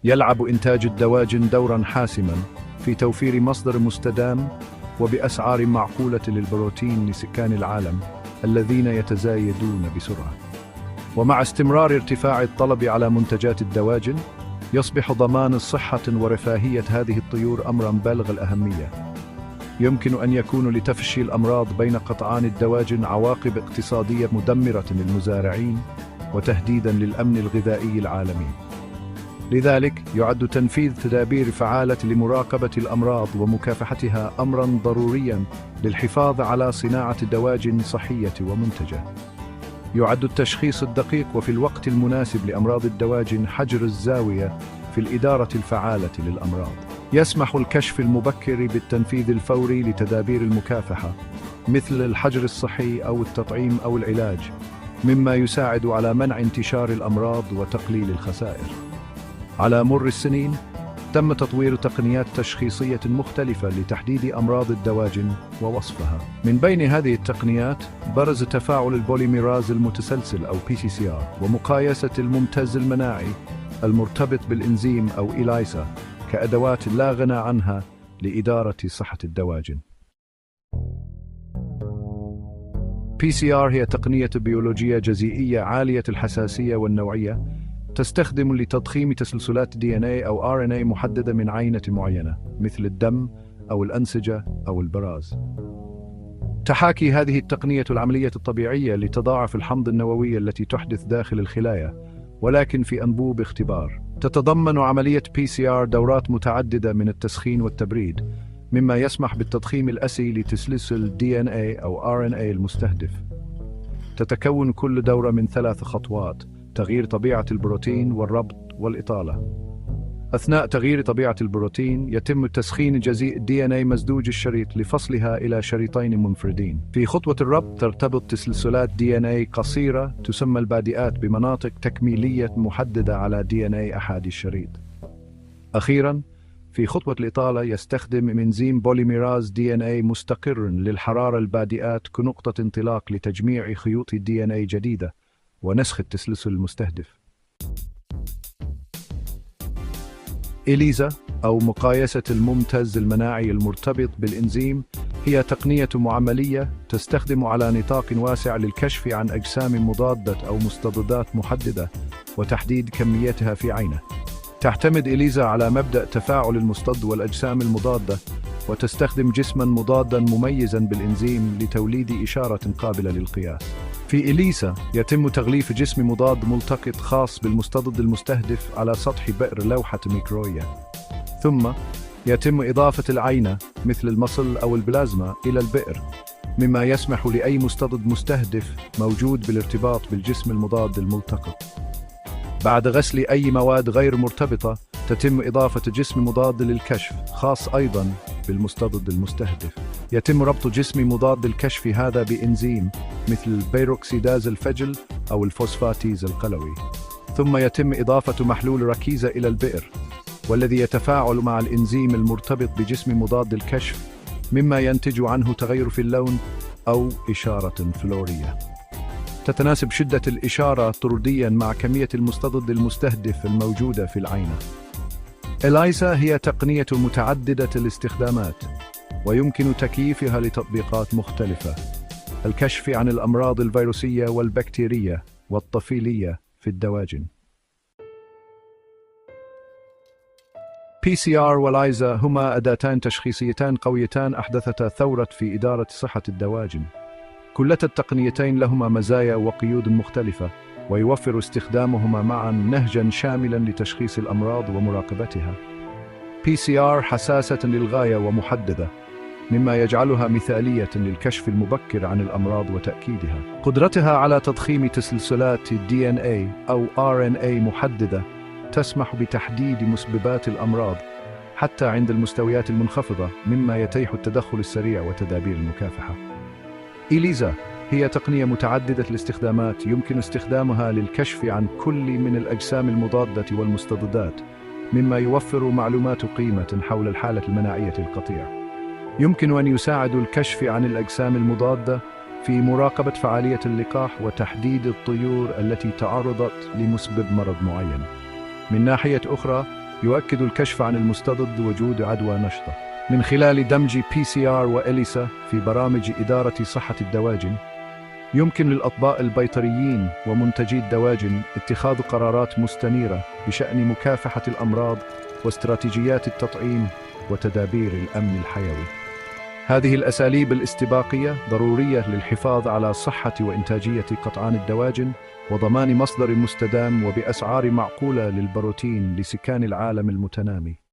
يلعب إنتاج الدواجن دورا حاسما في توفير مصدر مستدام وبأسعار معقولة للبروتين لسكان العالم الذين يتزايدون بسرعة. ومع استمرار ارتفاع الطلب على منتجات الدواجن، يصبح ضمان صحة ورفاهية هذه الطيور أمرا بالغ الأهمية. يمكن أن يكون لتفشي الأمراض بين قطعان الدواجن عواقب اقتصادية مدمرة للمزارعين وتهديدا للأمن الغذائي العالمي. لذلك يعد تنفيذ تدابير فعالة لمراقبة الأمراض ومكافحتها أمرا ضروريا للحفاظ على صناعة دواجن صحية ومنتجة. يعد التشخيص الدقيق وفي الوقت المناسب لأمراض الدواجن حجر الزاوية في الإدارة الفعالة للأمراض. يسمح الكشف المبكر بالتنفيذ الفوري لتدابير المكافحة مثل الحجر الصحي أو التطعيم أو العلاج، مما يساعد على منع انتشار الأمراض وتقليل الخسائر. على مر السنين تم تطوير تقنيات تشخيصية مختلفة لتحديد أمراض الدواجن ووصفها. من بين هذه التقنيات برز تفاعل البوليميراز المتسلسل أو PCR ومقايسة الممتاز المناعي المرتبط بالإنزيم أو إلايسا كأدوات لا غنى عنها لإدارة صحة الدواجن. PCR هي تقنية بيولوجية جزيئية عالية الحساسية والنوعية، تستخدم لتضخيم تسلسلات DNA أو RNA محددة من عينة معينة مثل الدم أو الأنسجة أو البراز. تحاكي هذه التقنية العملية الطبيعية لتضاعف الحمض النووي التي تحدث داخل الخلايا، ولكن في أنبوب اختبار. تتضمن عملية PCR دورات متعددة من التسخين والتبريد، مما يسمح بالتضخيم الأسي لتسلسل DNA أو RNA المستهدف. تتكون كل دورة من 3 خطوات: تغيير طبيعة البروتين والربط والإطالة. أثناء تغيير طبيعة البروتين يتم تسخين جزيء DNA مزدوج الشريط لفصلها إلى شريطين منفردين. في خطوة الربط ترتبط تسلسلات DNA قصيرة تسمى البادئات بمناطق تكميلية محددة على DNA أحادي الشريط. أخيراً، في خطوة الإطالة يستخدم إنزيم بوليميراز DNA مستقر للحرارة البادئات كنقطة انطلاق لتجميع خيوط DNA جديدة ونسخ التسلسل المستهدف. إليزا أو مقايسة الممتاز المناعي المرتبط بالإنزيم هي تقنية معملية تستخدم على نطاق واسع للكشف عن أجسام مضادة أو مستضدات محددة وتحديد كميتها في عينة. تعتمد إليزا على مبدأ تفاعل المستضد والأجسام المضادة، وتستخدم جسماً مضاداً مميزاً بالإنزيم لتوليد إشارة قابلة للقياس. في إليسا يتم تغليف جسم مضاد ملتقط خاص بالمستضد المستهدف على سطح بئر لوحة ميكروية، ثم يتم إضافة العينة مثل المصل أو البلازما إلى البئر، مما يسمح لأي مستضد مستهدف موجود بالارتباط بالجسم المضاد الملتقط. بعد غسل أي مواد غير مرتبطة تتم إضافة جسم مضاد للكشف خاص أيضاً بالمستضد المستهدف. يتم ربط جسم مضاد الكشف هذا بإنزيم مثل البيروكسيداز الفجل أو الفوسفاتيز القلوي، ثم يتم إضافة محلول ركيزة إلى البئر، والذي يتفاعل مع الإنزيم المرتبط بجسم مضاد الكشف، مما ينتج عنه تغير في اللون أو إشارة فلورية. تتناسب شدة الإشارة طردياً مع كمية المستضد المستهدف الموجودة في العينة. إلايسا هي تقنية متعددة الاستخدامات، ويمكن تكييفها لتطبيقات مختلفة: الكشف عن الأمراض الفيروسية والبكتيرية والطفيلية في الدواجن. PCR وإلايسا هما أداتان تشخيصيتان قويتان أحدثتا ثورة في إدارة صحة الدواجن. كلتا التقنيتين لهما مزايا وقيود مختلفة، ويوفر استخدامهما معا نهجا شاملا لتشخيص الأمراض ومراقبتها. PCR حساسة للغاية ومحددة، مما يجعلها مثالية للكشف المبكر عن الأمراض وتأكيدها. قدرتها على تضخيم تسلسلات DNA أو RNA محددة تسمح بتحديد مسببات الأمراض حتى عند المستويات المنخفضة، مما يتيح التدخل السريع وتدابير المكافحة. إليزا هي تقنية متعددة الاستخدامات، يمكن استخدامها للكشف عن كل من الأجسام المضادة والمستضدات، مما يوفر معلومات قيمة حول الحالة المناعية القطيع. يمكن أن يساعد الكشف عن الأجسام المضادة في مراقبة فعالية اللقاح وتحديد الطيور التي تعرضت لمسبب مرض معين. من ناحية أخرى، يؤكد الكشف عن المستضد وجود عدوى نشطة من خلال دمج PCR وإليسا في برامج إدارة صحة الدواجن. يمكن للأطباء البيطريين ومنتجي الدواجن اتخاذ قرارات مستنيرة بشأن مكافحة الأمراض واستراتيجيات التطعيم وتدابير الأمن الحيوي. هذه الأساليب الاستباقية ضرورية للحفاظ على صحة وإنتاجية قطعان الدواجن وضمان مصدر مستدام وبأسعار معقولة للبروتين لسكان العالم المتنامي.